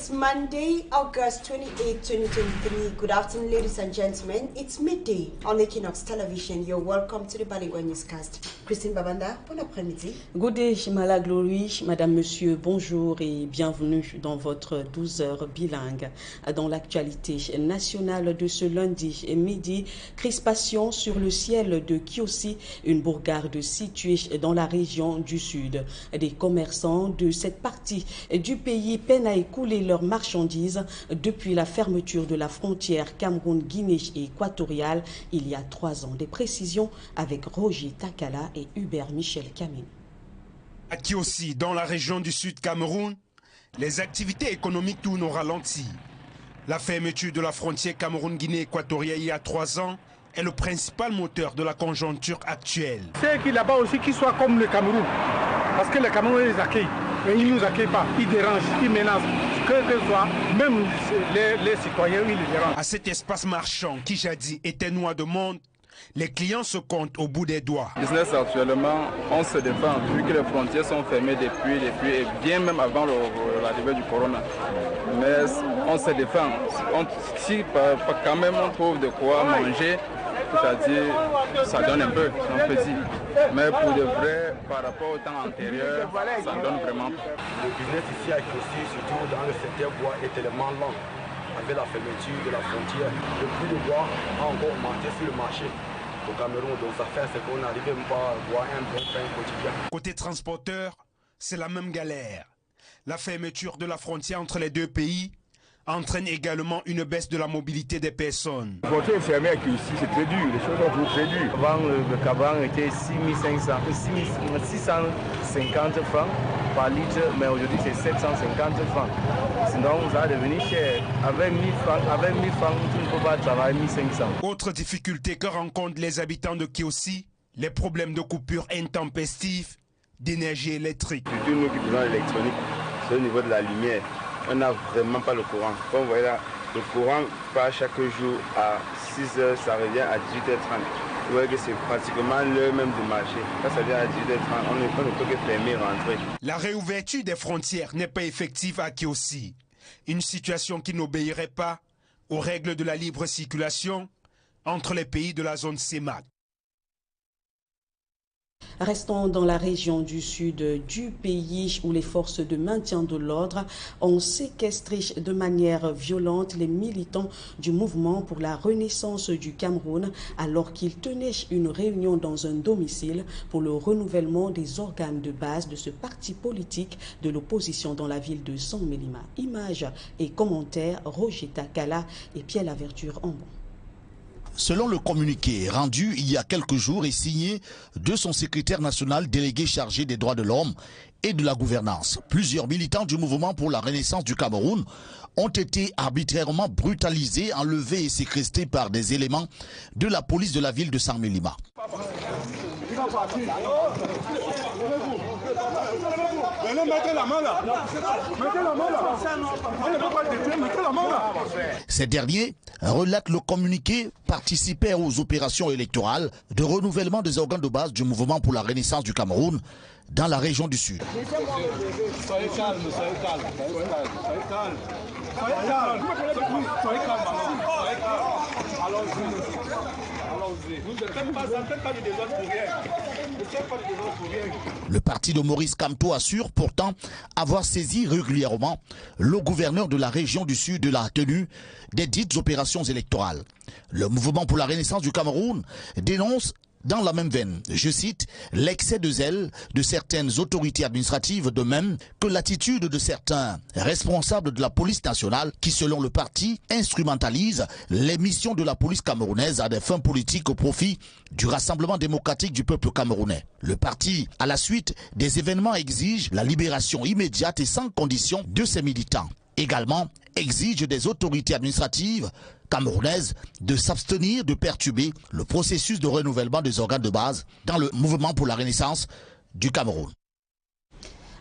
It's Monday, August 28, 2023. Good afternoon, ladies and gentlemen. It's midday on Équinoxe television. You're welcome to the Bilingual Newscast. Christine Babanda, bon après-midi. Good day, Mala Glory, Madame, Monsieur, bonjour et bienvenue dans votre 12 heures bilingue. Dans l'actualité nationale de ce lundi et midi, crispation sur le ciel de Kiossi, une bourgade située dans la région du Sud. Des commerçants de cette partie du pays peinent à écouler leurs marchandises depuis la fermeture de la frontière Cameroun-Guinée et équatoriale il y a 3 ans. Des précisions avec Roger Takala et Hubert Michel Camille. À Kiossi, dans la région du Sud Cameroun, les activités économiques tournent au ralenti. La fermeture de la frontière Cameroun-Guinée équatoriale il y a 3 ans est le principal moteur de la conjoncture actuelle. C'est qu'il là-bas aussi qu'ils soient comme le Cameroun. Parce que le Cameroun les accueille. Mais ils ne nous accueillent pas. Ils dérangent, ils menacent. Que ce soit, même les citoyens, ils les dérangent. À cet espace marchand qui jadis était noir de monde, les clients se comptent au bout des doigts. Business actuellement, on se défend vu que les frontières sont fermées depuis et bien même avant l'arrivée du corona. Mais on se défend. Si quand même on trouve de quoi manger, c'est-à-dire ça donne un peu, c'est un petit. Mais pour de vrai, par rapport au temps antérieur, ça donne vraiment. Le business ici à Kiossi, surtout dans le secteur bois, est tellement lent. Avec la fermeture de la frontière, le prix du bois a encore augmenté sur le marché au Cameroun. Donc ça fait qu'on n'arrive même pas à boire un bon pain quotidien. Côté transporteur, c'est la même galère. La fermeture de la frontière entre les deux pays entraîne également une baisse de la mobilité des personnes. La frontière est fermée avec ici, c'est très dur, les choses sont toujours très dures. Avant, le cabane était 650 francs par litre, mais aujourd'hui c'est 750 francs. Sinon, ça va devenir cher. Avec 1000 francs, tu ne peux pas travailler 1500. Autre difficulté que rencontrent les habitants de Kiossi, les problèmes de coupure intempestive d'énergie électrique. Surtout nous qui faisons l'électronique, c'est au niveau de la lumière. On n'a vraiment pas le courant. Comme vous voyez là, le courant part chaque jour à 6 h, ça revient à 18h30. Vous voyez que c'est pratiquement l'heure même du marché. Quand ça vient à 18h30, on ne peut que fermer et rentrer. La réouverture des frontières n'est pas effective à Kiossi. Une situation qui n'obéirait pas aux règles de la libre circulation entre les pays de la zone CEMAC. Restons dans la région du sud du pays où les forces de maintien de l'ordre ont séquestré de manière violente les militants du mouvement pour la renaissance du Cameroun alors qu'ils tenaient une réunion dans un domicile pour le renouvellement des organes de base de ce parti politique de l'opposition dans la ville de Saint-Mélima. Images et commentaires, Roger Takala et Pierre Laverture en bon. Selon le communiqué rendu il y a quelques jours et signé de son secrétaire national délégué chargé des droits de l'homme et de la gouvernance, plusieurs militants du mouvement pour la renaissance du Cameroun ont été arbitrairement brutalisés, enlevés et séquestrés par des éléments de la police de la ville de Saint-Mélima. Ces derniers, relate le communiqué, participaient aux opérations électorales de renouvellement des organes de base du mouvement pour la renaissance du Cameroun dans la région du Sud. Soyez calme, soyez calme, soyez calme, soyez calme. Soyez calme, soyez calme, allons-y. Vous ne faites pas de désordre pour rien. Le parti de Maurice Kamto assure pourtant avoir saisi régulièrement le gouverneur de la région du Sud de la tenue des dites opérations électorales. Le mouvement pour la renaissance du Cameroun dénonce dans la même veine, je cite, l'excès de zèle de certaines autorités administratives, de même que l'attitude de certains responsables de la police nationale qui, selon le parti, instrumentalisent les missions de la police camerounaise à des fins politiques au profit du Rassemblement démocratique du peuple camerounais. Le parti, à la suite des événements, exige la libération immédiate et sans condition de ses militants. Également, exige des autorités administratives camerounaises de s'abstenir de perturber le processus de renouvellement des organes de base dans le mouvement pour la renaissance du Cameroun.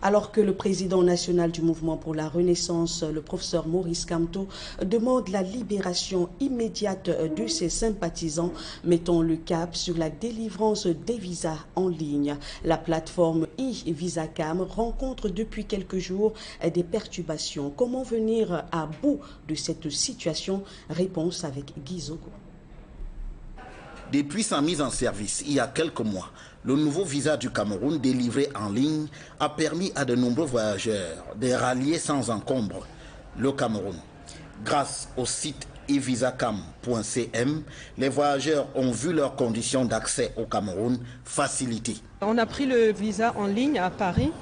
Alors que le président national du mouvement pour la Renaissance, le professeur Maurice Kamto, demande la libération immédiate de ses sympathisants, mettant le cap sur la délivrance des visas en ligne. La plateforme e-Visacam rencontre depuis quelques jours des perturbations. Comment venir à bout de cette situation? Réponse avec Guy Zogo. Depuis sa mise en service il y a quelques mois, le nouveau visa du Cameroun délivré en ligne a permis à de nombreux voyageurs de rallier sans encombre le Cameroun. Grâce au site evisacam.cm, les voyageurs ont vu leurs conditions d'accès au Cameroun facilitées. On a pris le visa en ligne à Paris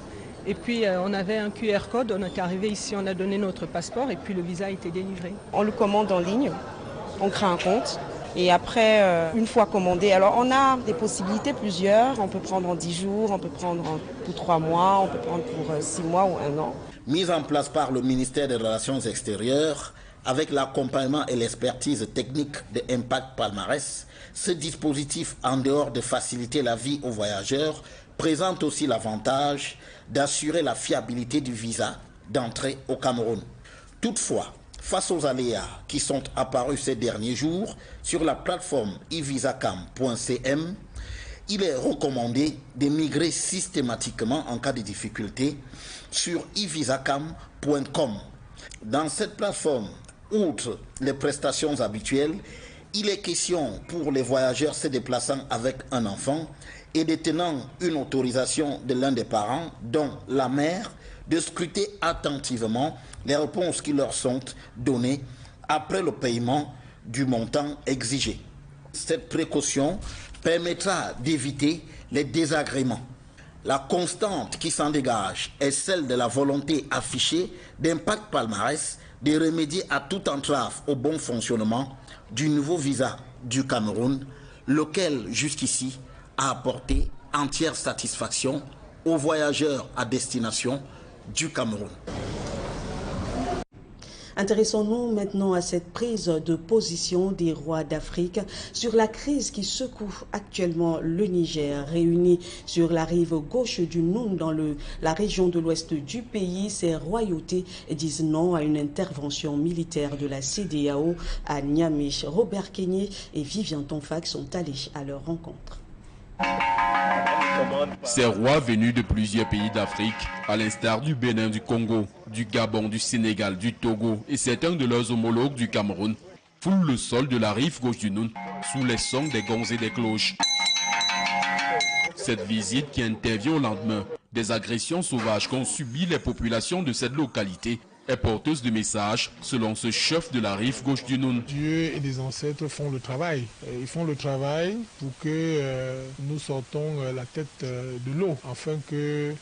et puis on avait un QR code, on est arrivé ici, on a donné notre passeport et puis le visa a été délivré. On le commande en ligne, on crée un compte. Et après, une fois commandé, alors on a des possibilités plusieurs. On peut prendre en 10 jours, on peut prendre pour 3 mois, on peut prendre pour 6 mois ou 1 an. Mise en place par le ministère des Relations extérieures, avec l'accompagnement et l'expertise technique de Impact Palmarès, ce dispositif, en dehors de faciliter la vie aux voyageurs, présente aussi l'avantage d'assurer la fiabilité du visa d'entrée au Cameroun. Toutefois, face aux aléas qui sont apparus ces derniers jours sur la plateforme evisacam.cm, il est recommandé de migrer systématiquement en cas de difficulté sur evisacam.com. Dans cette plateforme, outre les prestations habituelles, il est question pour les voyageurs se déplaçant avec un enfant et détenant une autorisation de l'un des parents, dont la mère, de scruter attentivement les réponses qui leur sont données après le paiement du montant exigé. Cette précaution permettra d'éviter les désagréments. La constante qui s'en dégage est celle de la volonté affichée d'Impact Palmarès de remédier à toute entrave au bon fonctionnement du nouveau visa du Cameroun, lequel jusqu'ici a apporté entière satisfaction aux voyageurs à destination du Cameroun. Intéressons-nous maintenant à cette prise de position des rois d'Afrique sur la crise qui secoue actuellement le Niger. Réunis sur la rive gauche du Nous, dans la région de l'ouest du pays, ces royautés disent non à une intervention militaire de la CEDEAO à Niamey. Robert Kenyé et Vivian Tonfac sont allés à leur rencontre. Ces rois venus de plusieurs pays d'Afrique, à l'instar du Bénin, du Congo, du Gabon, du Sénégal, du Togo et certains de leurs homologues du Cameroun, foulent le sol de la rive gauche du Nous sous les sons des gongs et des cloches. Cette visite qui intervient au lendemain des agressions sauvages qu'ont subies les populations de cette localité est porteuse de messages, selon ce chef de la rive gauche du Nous. Dieu et les ancêtres font le travail. Ils font le travail pour que nous sortons la tête de l'eau, afin que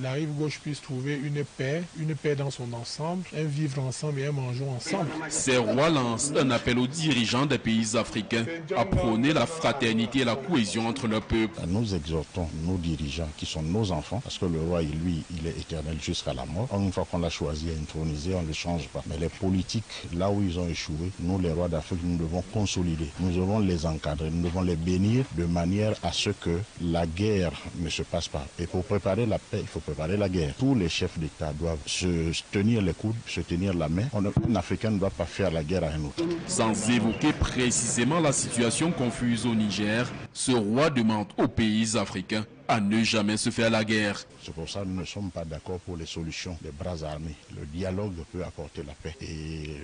la rive gauche puisse trouver une paix dans son ensemble, un vivre ensemble et un manger ensemble. Ces rois lancent un appel aux dirigeants des pays africains à prôner la fraternité et la cohésion entre leurs peuples. Nous exhortons nos dirigeants, qui sont nos enfants, parce que le roi, lui, il est éternel jusqu'à la mort. Une fois qu'on l'a choisi à introniser, on ne le change pas. Mais les politiques, là où ils ont échoué, nous les rois d'Afrique, nous devons consolider. Nous devons les encadrer, nous devons les bénir de manière à ce que la guerre ne se passe pas. Et pour préparer la paix, il faut préparer la guerre. Tous les chefs d'État doivent se tenir les coudes, se tenir la main. Un Africain ne doit pas faire la guerre à un autre. Sans évoquer précisément la situation confuse au Niger, ce roi demande aux pays africains à ne jamais se faire la guerre. C'est pour ça que nous ne sommes pas d'accord pour les solutions des bras armés. Le dialogue peut apporter la paix et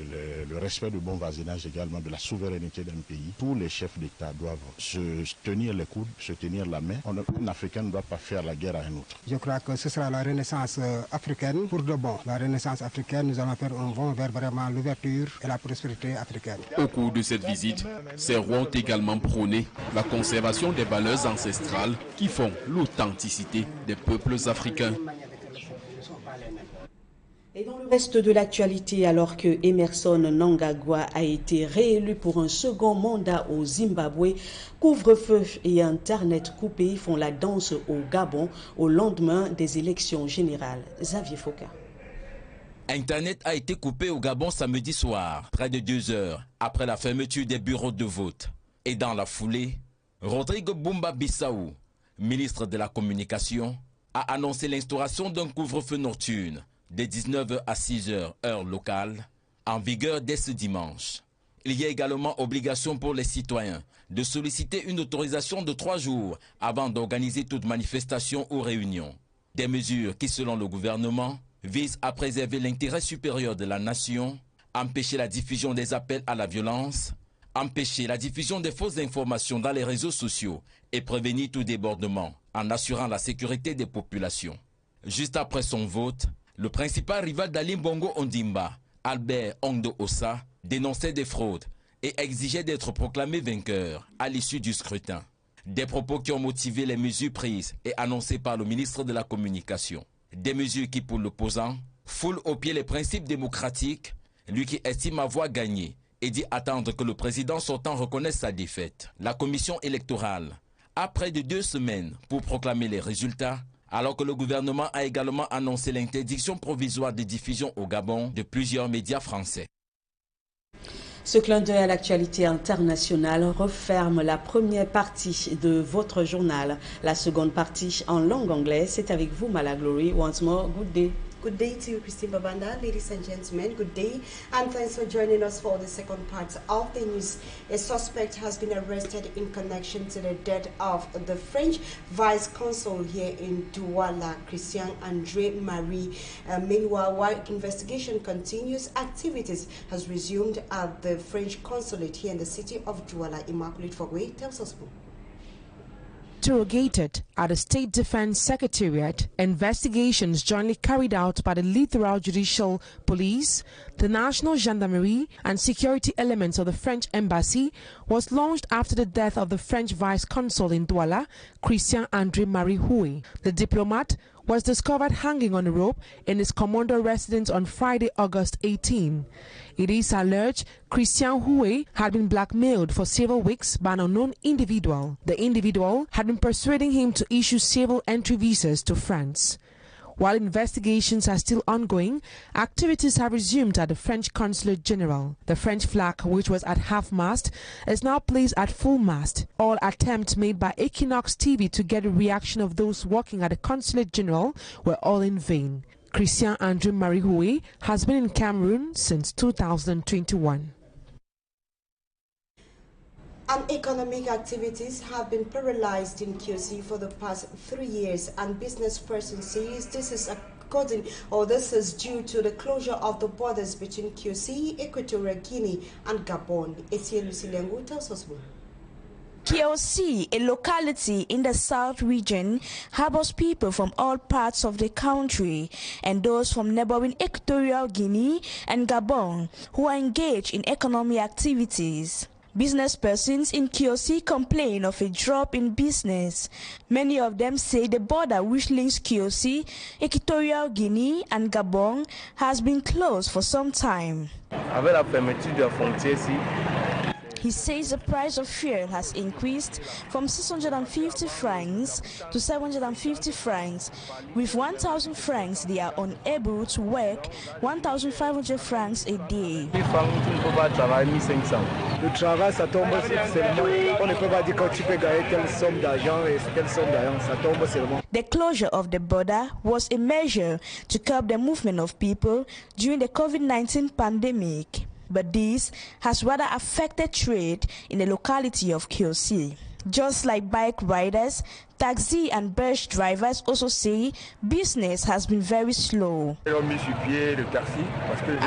le respect du bon voisinage également, de la souveraineté d'un pays. Tous les chefs d'État doivent se tenir les coudes, se tenir la main. Un Africain ne doit pas faire la guerre à un autre. Je crois que ce sera la renaissance africaine pour de bon. La renaissance africaine, nous allons faire un vent vers vraiment l'ouverture et la prospérité africaine. Au cours de cette visite, ces rois ont également prôné la conservation des valeurs ancestrales qui font l'authenticité des peuples africains. Et dans le reste de l'actualité, alors que Emerson Mnangagwa a été réélu pour un second mandat au Zimbabwe, couvre-feu et Internet coupé font la danse au Gabon au lendemain des élections générales. Xavier Foka. Internet a été coupé au Gabon samedi soir, près de 2 heures après la fermeture des bureaux de vote. Et dans la foulée, Rodrigo Bumba Bissau, ministre de la Communication, a annoncé l'instauration d'un couvre-feu nocturne de 19h à 6h heure locale, en vigueur dès ce dimanche. Il y a également obligation pour les citoyens de solliciter une autorisation de 3 jours avant d'organiser toute manifestation ou réunion. Des mesures qui, selon le gouvernement, visent à préserver l'intérêt supérieur de la nation, empêcher la diffusion des appels à la violence, empêcher la diffusion des fausses informations dans les réseaux sociaux et prévenir tout débordement en assurant la sécurité des populations. Juste après son vote, le principal rival d'Ali Bongo Ondimba, Albert Ongdo Ossa, dénonçait des fraudes et exigeait d'être proclamé vainqueur à l'issue du scrutin. Des propos qui ont motivé les mesures prises et annoncées par le ministre de la Communication. Des mesures qui, pour l'opposant, foulent au pied les principes démocratiques, lui qui estime avoir gagné et dit attendre que le président sortant reconnaisse sa défaite. La commission électorale a près de 2 semaines pour proclamer les résultats, alors que le gouvernement a également annoncé l'interdiction provisoire de diffusion au Gabon de plusieurs médias français. Ce clin d'œil à l'actualité internationale referme la première partie de votre journal. La seconde partie en langue anglaise, c'est avec vous, Mala Glory. Once more, good day. Good day to you, Christine Babanda. Ladies and gentlemen, good day. And thanks for joining us for the second part of the news. A suspect has been arrested in connection to the death of the French vice consul here in Douala, Christian André Marie. Meanwhile, while investigation continues, activities has resumed at the French consulate here in the city of Douala. Immaculate Fogwe tells us more. Interrogated at the State Defense Secretariat, investigations jointly carried out by the Littoral Judicial Police, the National Gendarmerie and security elements of the French Embassy was launched after the death of the French Vice Consul in Douala, Christian André Marie Houy. The diplomat was discovered hanging on a rope in his commando residence on Friday, August 18. It is alleged Christian Houy had been blackmailed for several weeks by an unknown individual. The individual had been persuading him to issue several entry visas to France. While investigations are still ongoing, activities have resumed at the French Consulate General. The French flag, which was at half-mast, is now placed at full-mast. All attempts made by Équinoxe TV to get a reaction of those working at the Consulate General were all in vain. Christian André Marie Houy has been in Cameroon since 2021. And economic activities have been paralyzed in QC for the past 3 years, and business persons says this is due to the closure of the borders between QC, Equatorial Guinea, and Gabon. Etienne Lucilengo tells us more. KOC, a locality in the South region, harbors people from all parts of the country and those from neighboring Equatorial Guinea and Gabon who are engaged in economic activities. Business persons in KOC complain of a drop in business. Many of them say the border which links KOC, Equatorial Guinea and Gabon has been closed for some time. Avec la fermeture de la frontière ici, he says the price of fuel has increased from 650 francs to 750 francs. With 1,000 francs, they are unable to work 1,500 francs a day. Le travail, ça tombe seulement. On ne peut pas dire quand tu peux gagner telle somme d'argent et telle somme d'argent. Ça tombe seulement. The closure of the border was a measure to curb the movement of people during the COVID-19 pandemic. But this has rather affected trade in the locality of KOC. Just like bike riders, taxi and bus drivers also say business has been very slow. I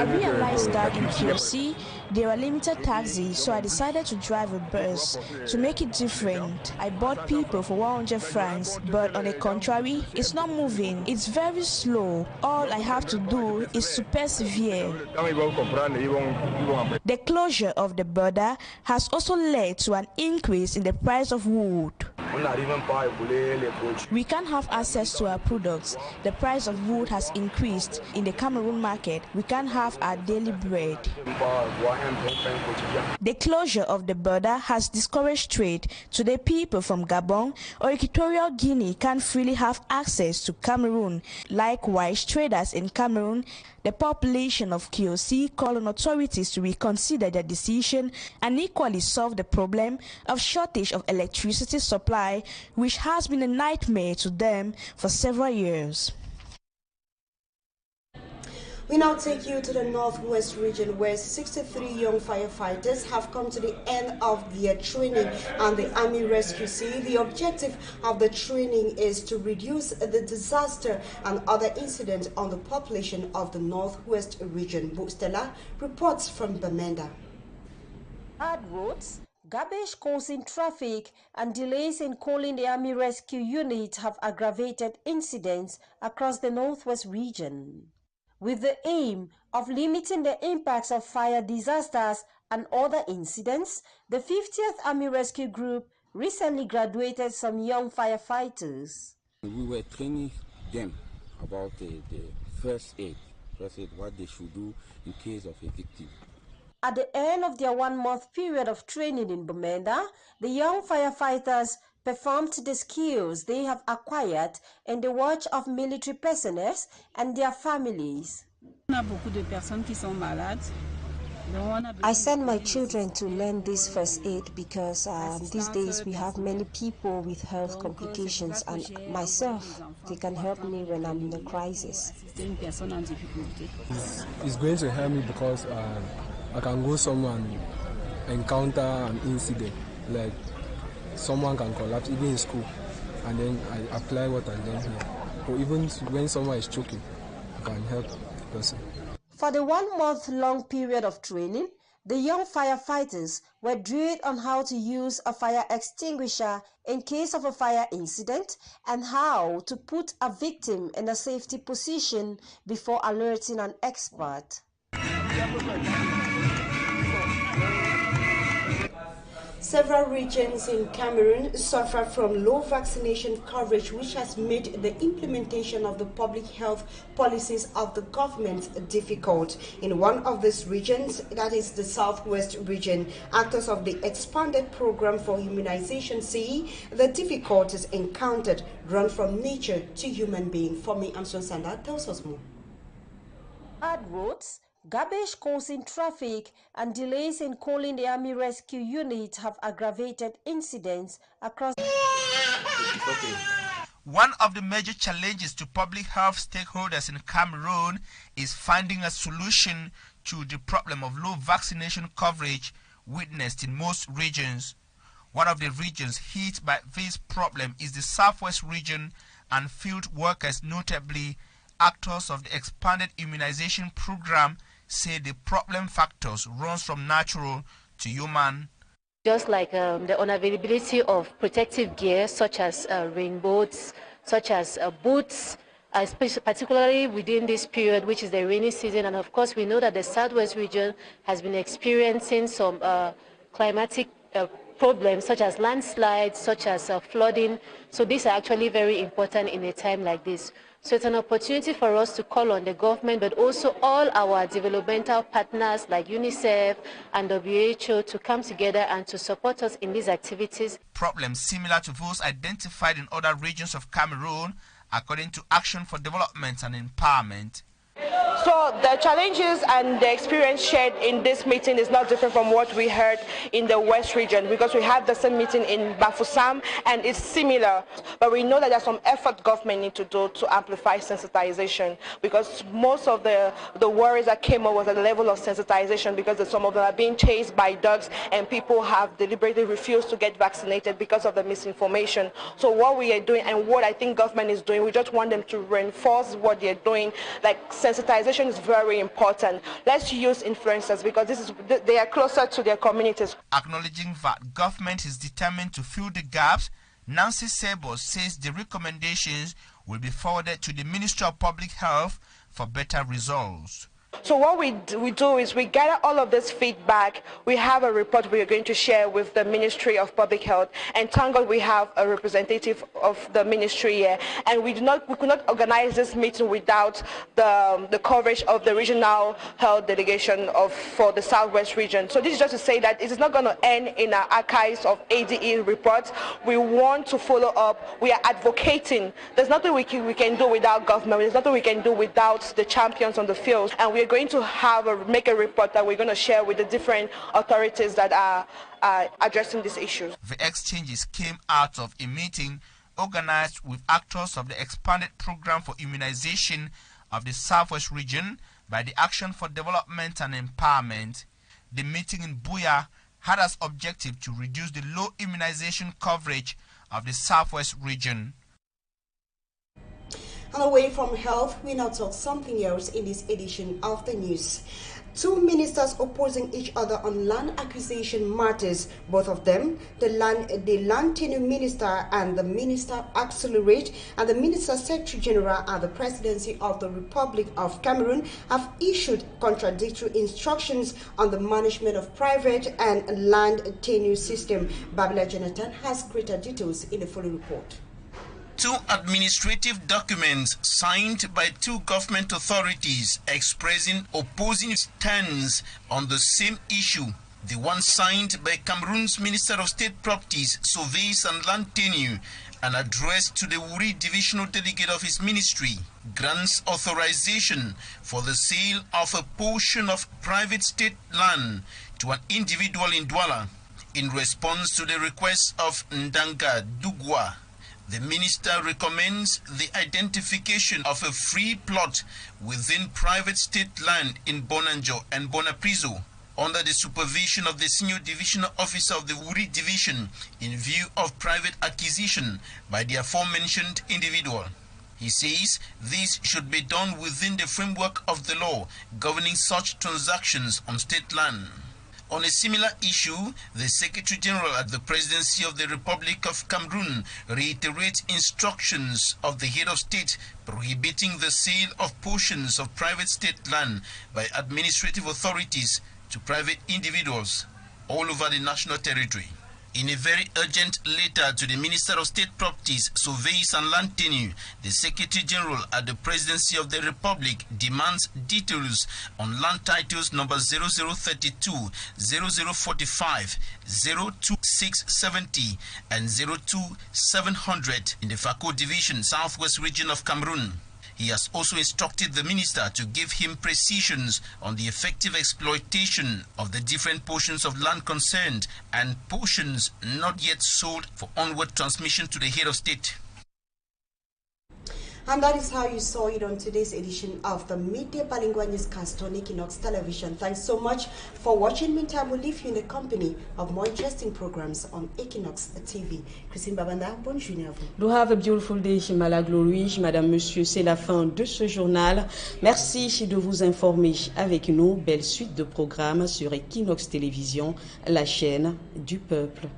realized that in KOC there are limited taxis, so I decided to drive a bus to make it different. I bought people for 100 francs, but on the contrary, it's not moving. It's very slow. All I have to do is to persevere. The closure of the border has also led to an increase in the price of wood. We can't have access to our products. The price of wood has increased. In the Cameroon market, we can't have our daily bread. The closure of the border has discouraged trade. Today, people from Gabon or Equatorial Guinea can't freely have access to Cameroon. Likewise, traders in Cameroon, the population of KOC call on authorities to reconsider their decision and equally solve the problem of shortage of electricity supply supply, which has been a nightmare to them for several years. We now take you to the Northwest region, where 63 young firefighters have come to the end of their training and the Army Rescue Sea. The objective of the training is to reduce the disaster and other incidents on the population of the Northwest region. Stella reports from Bamenda. Hard roads, garbage causing traffic, and delays in calling the Army Rescue Unit have aggravated incidents across the Northwest region. With the aim of limiting the impacts of fire disasters and other incidents, the 50th Army Rescue Group recently graduated some young firefighters. We were training them about the first aid, what they should do in case of a victim. At the end of their 1-month period of training in Bamenda, the young firefighters performed the skills they have acquired in the watch of military personnel and their families. I send my children to learn this first aid because these days we have many people with health complications, and myself, they can help me when I'm in a crisis. It's going to help me because I can go somewhere and encounter an incident, like someone can collapse, even in school, and then I apply what I learned here. Or even when someone is choking, I can help the person. For the 1-month-long period of training, the young firefighters were drilled on how to use a fire extinguisher in case of a fire incident and how to put a victim in a safety position before alerting an expert. Several regions in Cameroon suffer from low vaccination coverage, which has made the implementation of the public health policies of the government difficult. In one of these regions, that is the Southwest region, actors of the expanded program for immunization say the difficulties encountered run from nature to human being. For me, Amson Sanda tells us more. Hard roads, garbage causing traffic, and delays in calling the Army Rescue Unit have aggravated incidents across. One of the major challenges to public health stakeholders in Cameroon is finding a solution to the problem of low vaccination coverage witnessed in most regions. One of the regions hit by this problem is the Southwest region, and field workers, notably actors of the expanded immunization program, say the problem factors runs from natural to human. Just like the unavailability of protective gear such as rain boots, such as boots, particularly within this period, which is the rainy season. And of course, we know that the Southwest region has been experiencing some climatic problems such as landslides, such as flooding. So these are actually very important in a time like this. So it's an opportunity for us to call on the government, but also all our developmental partners like UNICEF and WHO to come together and to support us in these activities. Problems similar to those identified in other regions of Cameroon, according to Action for Development and Empowerment. So the challenges and the experience shared in this meeting is not different from what we heard in the West region, because we had the same meeting in Bafoussam and it's similar. But we know that there's some effort government need to do to amplify sensitization, because most of the worries that came up was at the level of sensitization, because some of them are being chased by dogs and people have deliberately refused to get vaccinated because of the misinformation. So what we are doing and what I think government is doing, we just want them to reinforce what they're doing. Like sensitization is very important. Let's use influencers because they are closer to their communities. Acknowledging that government is determined to fill the gaps, Nancy Sebos says the recommendations will be forwarded to the Ministry of Public Health for better results. So what we do is we gather all of this feedback. We have a report we are going to share with the Ministry of Public Health, and thank God we have a representative of the ministry here. And we could not organize this meeting without the coverage of the regional health delegation for the Southwest region. So this is just to say that it is not going to end in our archives of ADE reports. We want to follow up. We are advocating. There's nothing we can do without government. There's nothing we can do without the champions on the field. And we we are going to make a report that we're going to share with the different authorities that are addressing this issue. The exchanges came out of a meeting organized with actors of the expanded program for immunization of the Southwest region by the Action for Development and Empowerment. The meeting in Buea had as objective to reduce the low immunization coverage of the Southwest region. And away from health, we now talk something else in this edition of the news. Two ministers opposing each other on land acquisition matters. Both of them, the land tenure minister and the minister accelerate, and the minister secretary general at the presidency of the Republic of Cameroon have issued contradictory instructions on the management of private and land tenure system. Babila Jonathan has greater details in the following report. Two administrative documents signed by two government authorities expressing opposing stance on the same issue. The one signed by Cameroon's Minister of State Properties, Surveys and Land Tenure and addressed to the Wuri Divisional Delegate of his ministry, grants authorization for the sale of a portion of private state land to an individual in Douala in response to the request of Ndanga Dugwa. The minister recommends the identification of a free plot within private state land in Bonanjo and Bonaprizo under the supervision of the senior divisional officer of the Wuri division in view of private acquisition by the aforementioned individual. He says this should be done within the framework of the law governing such transactions on state land. On a similar issue, the Secretary General at the Presidency of the Republic of Cameroon reiterates instructions of the head of state prohibiting the sale of portions of private state land by administrative authorities to private individuals all over the national territory. In a very urgent letter to the Minister of State Properties, Surveys and Land Tenure, the Secretary General at the Presidency of the Republic demands details on land titles number 0032, 0045, 02670 and 02700 in the Fako Division, Southwest Region of Cameroon. He has also instructed the minister to give him precisions on the effective exploitation of the different portions of land concerned and portions not yet sold for onward transmission to the head of state. And that is how you saw it on today's edition of the Midday Bilingual Newscast on Equinoxe Television. Thanks so much for watching. Meantime, we'll leave you in the company of more interesting programs on Equinoxe TV. Christine Babanda, bonne journée à vous. Do have a beautiful day, Malaglorie. Madame, Monsieur, c'est la fin de ce journal. Merci de vous informer avec nous. Belle suite de programmes sur Equinoxe Télévision, la chaîne du peuple.